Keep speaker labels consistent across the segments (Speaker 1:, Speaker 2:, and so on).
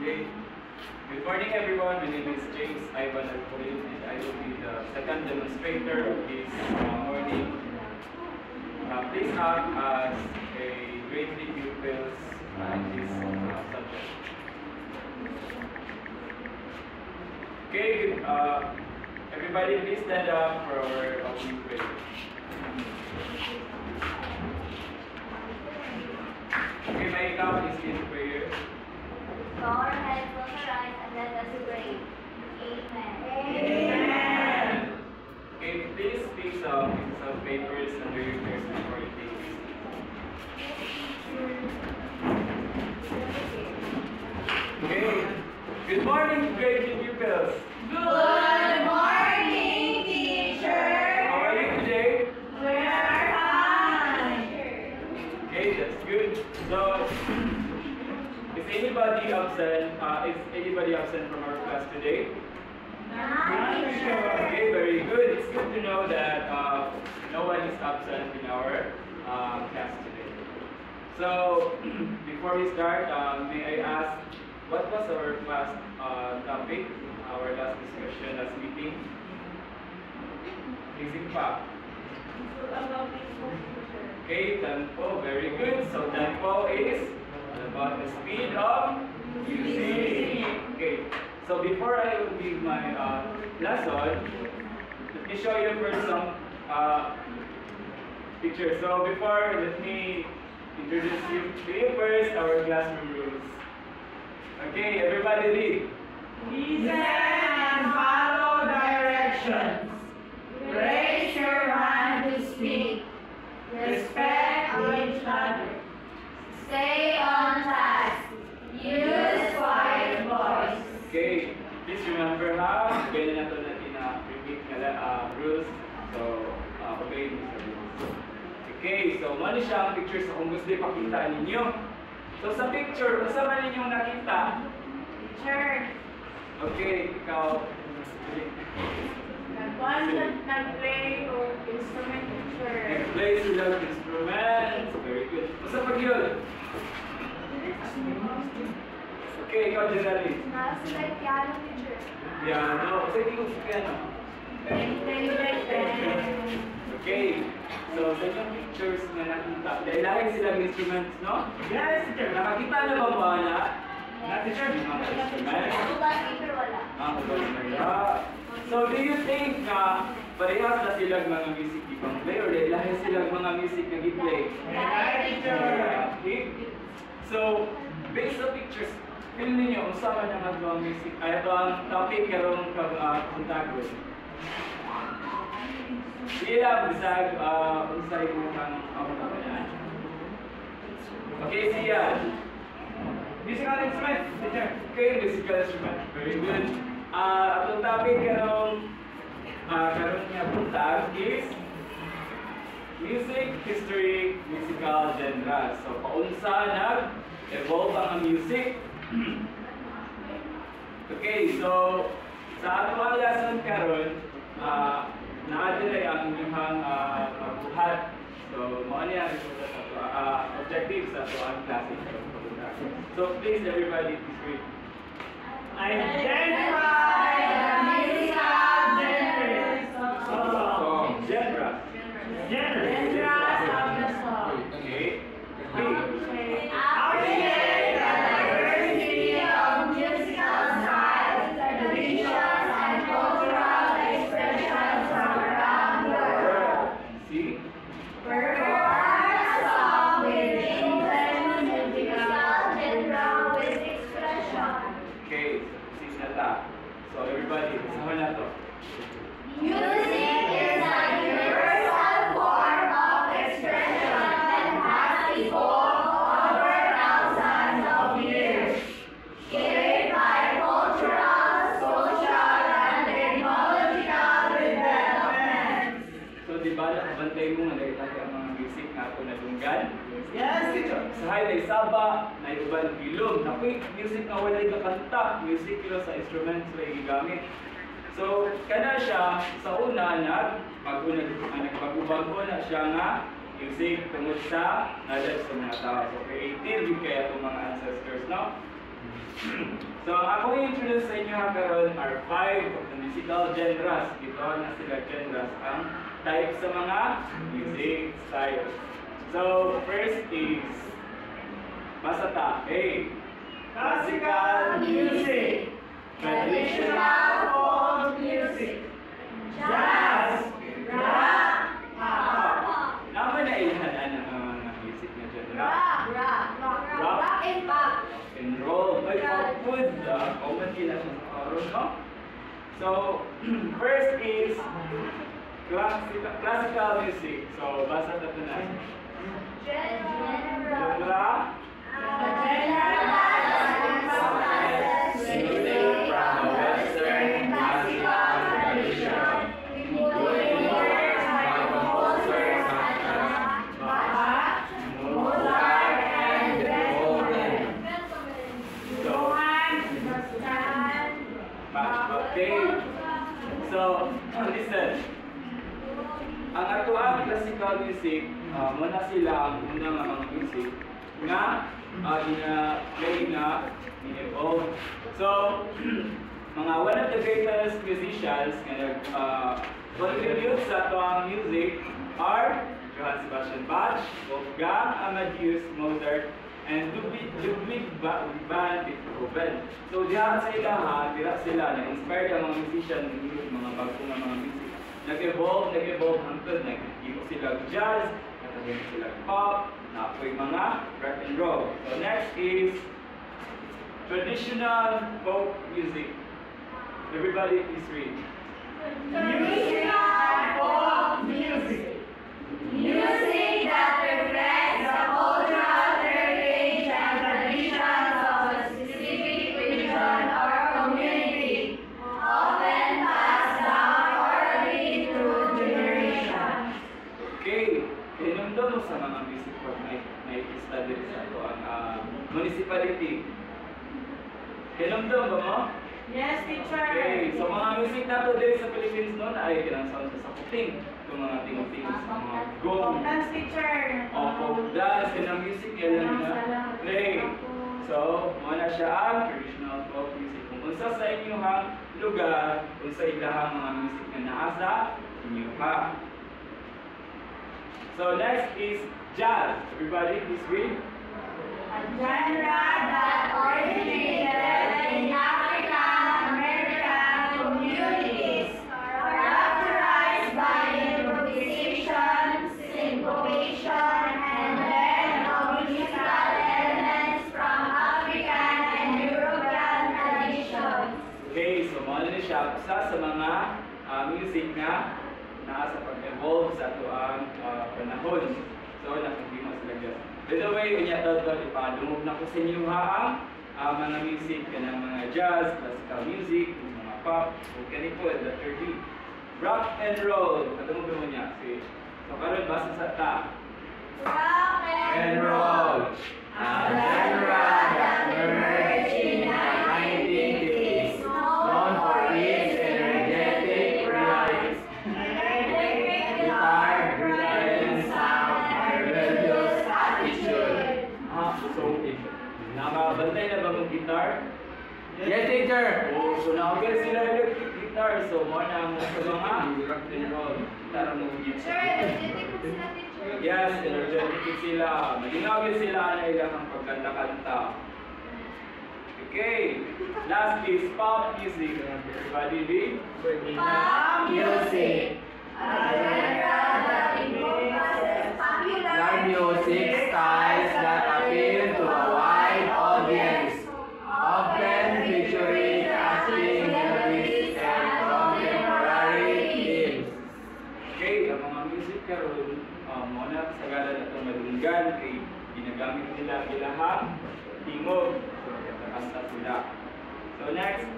Speaker 1: Okay. Good morning, everyone. My name is James Ivan Alcoin, and I will be the second demonstrator of this morning. Please act as a grade 3 pupils in this subject. Okay, good. Everybody, please stand up for our opening prayer. Okay, my account is in prayer.
Speaker 2: Bow our heads, close our eyes, and let us pray. Amen.
Speaker 1: Amen. Okay, please pick some pieces of papers under your chairs before you take this. Okay. Good morning, grade pupils.
Speaker 2: Good morning, teacher.
Speaker 1: How are you today?
Speaker 2: We're fine.
Speaker 1: Okay, that's good. So, is anybody absent from our class today? Okay, very good. It's good to know that no one is absent in our class today. So, before we start, may I ask, what was our class topic, our last discussion, last meeting? Music pa. Okay, tempo, very good. So, tempo is about the speed of music. Okay, so before I will give my lesson, let me show you first some pictures. So before, let me introduce to you first our classroom rules. Okay, everybody read.
Speaker 3: Listen and follow directions. Raise your hand to speak. Respect each other.
Speaker 2: Stay on task. Use quiet voice.
Speaker 1: Okay, please remember ha, ganyan na ito natin na repeat nga rules. So, obey mo sa rules. Okay, so mali siya ang picture sa kung gusto ipakita ninyo. So sa picture, kung saan man ninyong nakita?
Speaker 2: Teacher.
Speaker 1: Okay, ikaw.
Speaker 3: Nag-play o instrument, teacher.
Speaker 1: Play sila ng instruments. Very good. Basta pag yun. Okay, ikaw Jenny.
Speaker 2: Sila piano, teacher.
Speaker 1: Piano. Kasi hindi ko si piano. Okay. So, sa inyong pictures na nakita, dahil silang instruments, no?
Speaker 3: Yes, teacher.
Speaker 1: Nakakita na ba mga na teacher? Mga instruments?
Speaker 2: Uban, teacher, wala.
Speaker 1: So, do you think na parehas na silang mga music ibang play or dahil silang mga music na gi-play?
Speaker 3: Yes, teacher.
Speaker 1: Okay. So, based sa pictures, feel ninyo kung saan man ang mga music, ay ito ang topic karong kontagon. Siya, bisag, unsay mo kang kamunayan. Okay, siya.
Speaker 3: Musical instrument, teacher.
Speaker 1: Okay, musical instrument. Very good. Atong topic karong nga buntag is music, history, musical genre. So, paunsa nag-evolve ang music. Okay, so sa ato ang lesson karon, naadilay ang inyong buhat. So, mao niya ang objectives sa ato ang klase. So, please everybody, please read.
Speaker 3: Identify the musical genres of
Speaker 1: Song. Genre.
Speaker 3: genres of the song.
Speaker 1: Okay. B.
Speaker 3: Appreciate the diversity of musical styles, traditions, and cultural expressions from around the world.
Speaker 1: C.
Speaker 3: Perform a song with intense
Speaker 2: Musical genre with expression.
Speaker 1: Okay. C na ta. So, everybody, kasama na to.
Speaker 2: Music is a universal form of expression that has evolved over thousands of years, shaped by cultural, social, and technological developments.
Speaker 1: So, di ba, nakabantay mo nga dahil ang mga music na ito nadunggan?
Speaker 3: Yes, teacher.
Speaker 1: Sa hay saba, na iban bilog. Nakoy, music na walay kakanta. Music kilo sa instruments na gigamit. So, kana siya, sa una, nagpag-ubag na siya nga music tungod sa knowledge sa mga tao. So, creative yung kaya itong mga ancestors, no? So, ako i-introduce sa inyo karon are 5 of the musical genres. Ito na sila genres ang type sa mga music styles. So, first is Masata. A.
Speaker 3: Classical music, traditional folk music, jazz, rock, pop.
Speaker 1: Naman na ilahan ang mga music na genre.
Speaker 3: Rock and pop.
Speaker 1: And roll. Ay, good. Common din ang karon, no? So, first is classical music. So, basa na ito na. Genre. So, listen. Ang atuang classical music, muna sila ang unang mga music nga play na in-evolve. So, mga one of the greatest musicians nga contribute sa atuang music are Johann Sebastian Bach, Wolfgang Amadeus Mozart, and Ludwig van Beethoven. So diyan sa ilaha, dira sila na-inspired ang mga musician ng mga bagong mga music. Nag-evolve hangtod nag-igo sila jazz, nag-igo sila pop, napoy mga rock and roll. So next is traditional folk music. Everybody please read.
Speaker 3: Traditional folk music. Music that reflects the cultural heritage and traditions of a specific region or community, often passed down orally through generations.
Speaker 1: Okay, hinumdum mo sa mga music pag may-study sa ito ang municipality. Hinumdum ba mo?
Speaker 3: Yes, teacher.
Speaker 1: Okay, so mga music na to din sa Philippines noon ay kinang-sound sa kuting. Itong mga tingog-tingog sa mga gong.
Speaker 3: Dance teacher.
Speaker 1: O folk dance, yun ang music yan na play. So, muna siya ang traditional folk music. Kung unsa sa inyong lugar, kung sa ilahang mga music na naasa, inyo ha. So, next is jazz. Everybody, please read.
Speaker 3: A genre that originated in African American communities, characterized by improvisation, syncopation, and blend of musical elements from African and European traditions.
Speaker 1: Okay, so muna na siya isa sa mga music na nasa pag-evolve sa ito ang panahon. So, nakikita sila dyan. By the way, unya daw ipadungog na ko sa inyo ang mga music ng mga jazz, classical music, mga pop, o ganito, letter D. Rock and roll. Katungog naman niya. So, karon basa sa ta.
Speaker 3: Rock
Speaker 1: And roll. A genre that emerged in the 1950s, known for its energetic rhythms, guitar, driven sound, and rebellious attitude. So, nakabantay na ba mong guitar? Yes, teacher! Oh, so nakagay sila electric guitar. So, mo na mo sa mga rock and roll. Guitar mo
Speaker 2: Sir, energetic po sila, teacher.
Speaker 1: Yes, energetic sila. Malinawin sila na ilang pagkanta-kanta. Okay, last is pop music. Everybody read?
Speaker 3: Pop music, a genre that encompasses popular
Speaker 1: music styles that appeal to a wide audience, often featuring casting lyrics and contemporary themes. Okay, ang mga music karon, muna sa galan itong malunggan kay ginagamit nila ilaha, tingog, so nakasta sila. So next,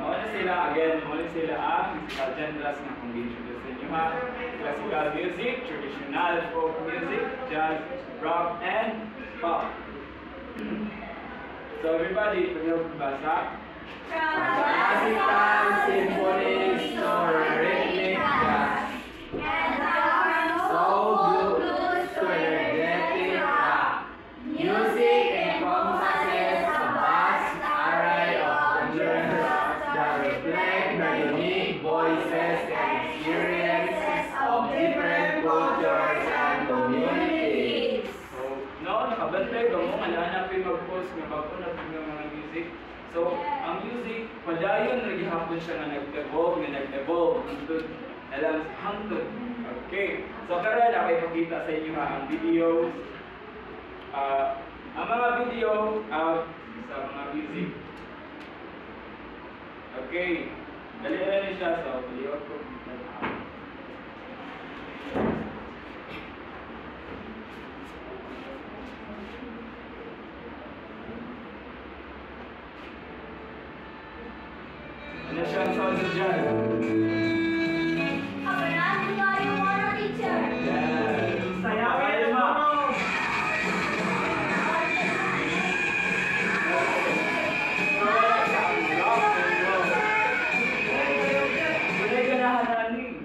Speaker 1: muna sila ang musical genres na kung introduce sa inyo ha. Classical music, traditional folk music, jazz, rock, and pop. So everybody, pwede mo basa? Classical, symphonic, or rhythmic jazz. Soul, blues, to energetic rock. Music encompasses a vast mag-post nga bago na ng mga music. So, ang music, padayon naghihapon siya nga nag-evolve hangtod. Okay. So, karon ako ipakita sa inyo ang videos. Ang mga video sa mga music. Okay. Dali siya. So, paliwag ko. Ano siya ang sound dyan?
Speaker 2: Abraham, tayo mga teacher.
Speaker 1: Yes.
Speaker 4: Sayawin mo!
Speaker 1: Kulay ganahan na ni.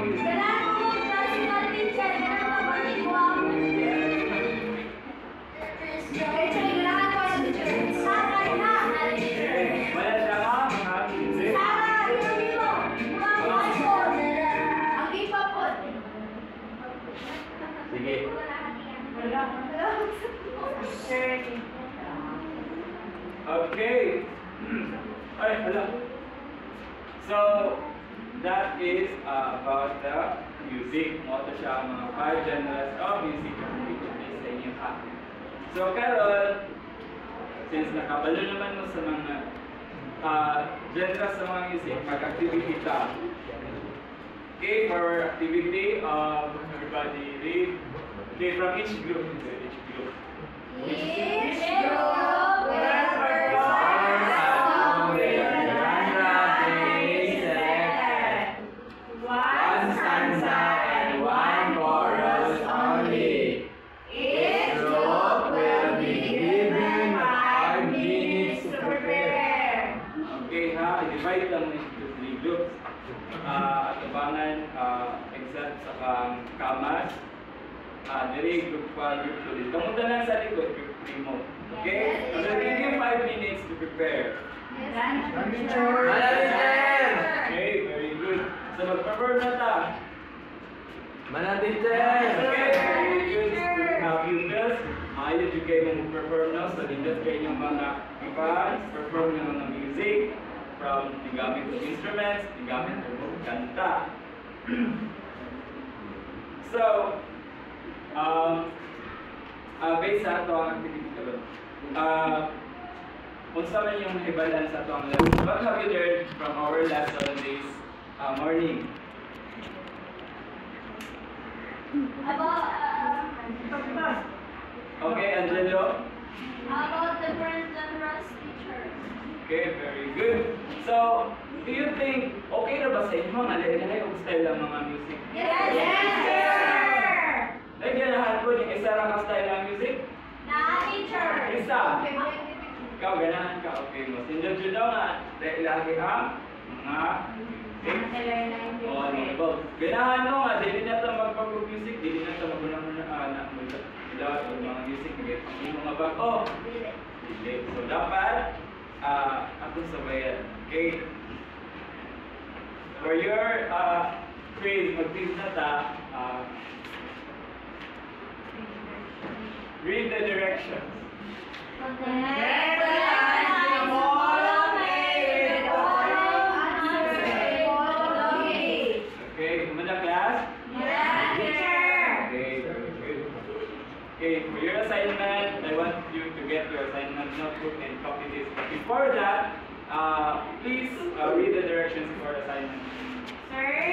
Speaker 2: Kailangan mo mag-classical teacher. Kailangan mo mag-iguang. Teacher, kailangan ko sa teacher. Sakay na.
Speaker 1: Wala siya nga, mga music.
Speaker 2: Sakay, sabi mo. Mga iPhone. Ang ipapot.
Speaker 1: Sige. Okay. Ay, hala. So, that is about the music. Moto siya ang mga 5 genres of music na pinipili sa inyo ha. So, karon, since nakabalo naman mo sa mga genres sa mga music, mag-activity ta. Okay, for activity, everybody read. Okay, from each group. Each group.
Speaker 2: Each group will
Speaker 3: One stanza and one chorus only. Each group will be given 5 minutes to prepare.
Speaker 1: Okay ha, i-divide lang into 3 groups. Atubangan, exam sa kamas. Diri group 1, group 2 din. Kamunta lang sa likod, group 3 mo. Okay? So, give you 5 minutes to prepare. Okay, very good. So, mag-prepare na ta. Okay, very good. Pupils, ayun yung kayo mag-perform na. So, dito kayo yung mga fans, perform ng mga music from gamit ng instruments, gamit ng kanta. So, based sa ito ang activity ko doon. Kung sa man yung ibalan sa ito ang lesson, what have you learned from our last 7 days morning? Okay, Angelo?
Speaker 2: About different genres, teacher.
Speaker 1: Okay, very good. So, do you think okay na ba sa inyo ang alay-alay o style ng mga music?
Speaker 2: Yes, teacher.
Speaker 1: Nagyanahan ko yung isa lang ang style ng music?
Speaker 2: Na, teacher.
Speaker 1: Isa. Ikaw, ganahan ka. Okay mo. Sinjod-jod daw nga, lagi ang mga music. O, ano ba? Ganahan mo nga, dili na ito magpag-music, dili na ito magulang-gulang o mga music. Hindi mo nga ba? Oh, dili. So, dapat, atong sabayan. Okay? For your quiz, mag-quiz na ta, read the directions. Okay, kumanda class? Okay, very good. Okay, for your assignment, I want you to get your assignment notebook and copy this. But before that, please read the directions for assignment.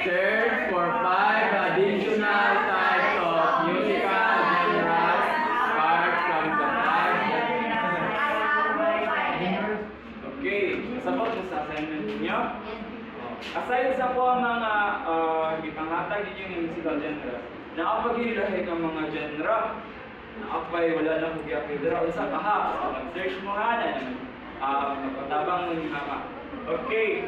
Speaker 4: Search for 5 additional types of musical genres apart from the 5
Speaker 1: Okay, sabot mo sa assignment niyo. Aside sa po ang mga ipanghatag ninyo yung musical genres, naapaghilahi ang mga genre. Naapay, wala na kong giapidra. Isa ka ha, so mag-search mo ha na magpatabang mo yung hama. Okay.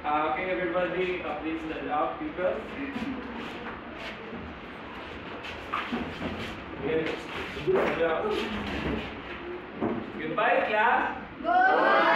Speaker 1: Okay, everybody, please stand up, people. Good job. Good Goodbye, class.
Speaker 3: Goodbye.